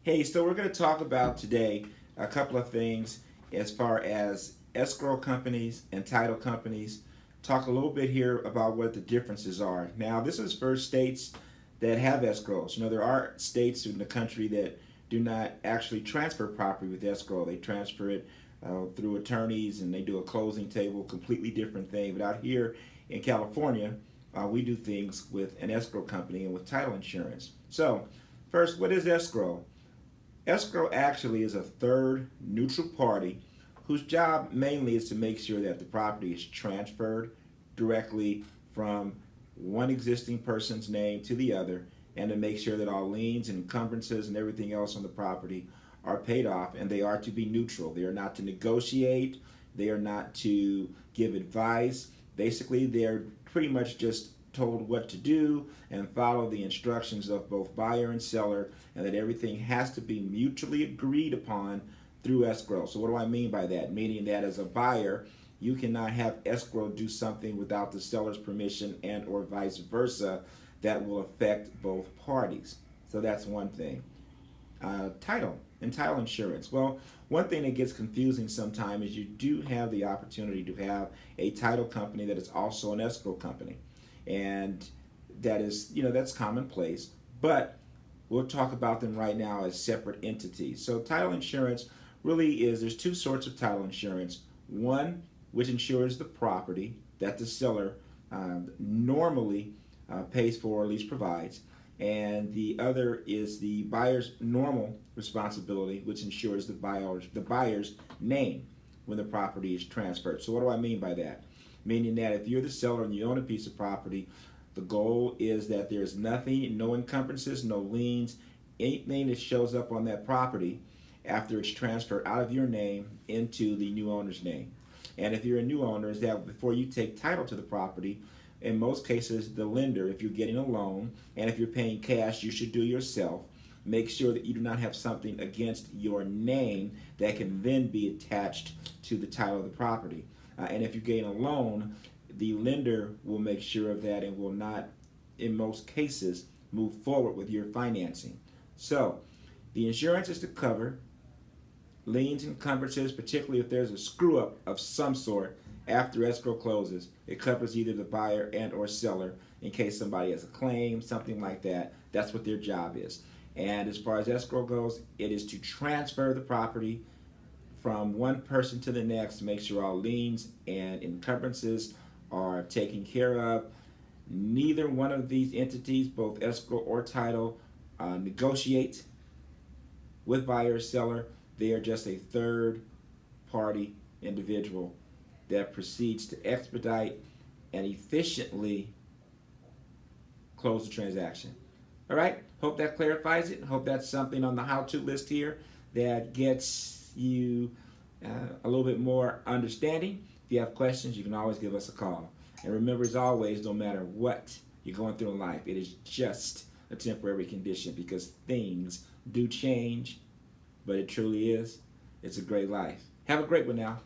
Hey, so we're going to talk about today a couple of things as far as escrow companies and title companies. Talk a little bit here about what the differences are. Now, this is for states that have escrows. There are states in the country that do not actually transfer property with escrow. They transfer it through attorneys and they do a closing table, completely different thing. But out here in California, we do things with an escrow company and with title insurance. So, first, what is escrow? Escrow actually is a third neutral party whose job mainly is to make sure that the property is transferred directly from one existing person's name to the other and to make sure that all liens and encumbrances and everything else on the property are paid off, and they are to be neutral. They are not to negotiate, they are not to give advice. Basically, they're pretty much just told what to do and follow the instructions of both buyer and seller, and that everything has to be mutually agreed upon through escrow. So what do I mean by that? Meaning that as a buyer, you cannot have escrow do something without the seller's permission and or vice versa that will affect both parties. So that's one thing. Title and title insurance. Well, one thing that gets confusing sometimes is you do have the opportunity to have a title company that is also an escrow company, and that is, that's commonplace. But we'll talk about them right now as separate entities. So title insurance really is, there's two sorts of title insurance. One, which insures the property that the seller normally pays for or at least provides, and the other is the buyer's normal responsibility, which ensures the buyer's name when the property is transferred. So what do I mean by that? Meaning that if you're the seller and you own a piece of property, the goal is that there's nothing, no encumbrances, no liens, anything that shows up on that property after it's transferred out of your name into the new owner's name. And if you're a new owner, is that before you take title to the property, in most cases, the lender, if you're getting a loan and if you're paying cash, you should do yourself. Make sure that you do not have something against your name that can then be attached to the title of the property. And if you're getting a loan, the lender will make sure of that and will not, in most cases, move forward with your financing. So, the insurance is to cover liens and encumbrances, particularly if there's a screw up of some sort after escrow closes. It covers either the buyer and or seller in case somebody has a claim, something like that. That's what their job is. And as far as escrow goes, it is to transfer the property from one person to the next to make sure all liens and encumbrances are taken care of. Neither one of these entities, both escrow or title, negotiate with buyer or seller. They are just a third party individual that proceeds to expedite and efficiently close the transaction. All right, hope that clarifies it. Hope that's something on the how-to list here that gets you a little bit more understanding. If you have questions, you can always give us a call. And remember, as always, no matter what you're going through in life, it is just a temporary condition, because things do change, but it truly is. It's a great life. Have a great one now.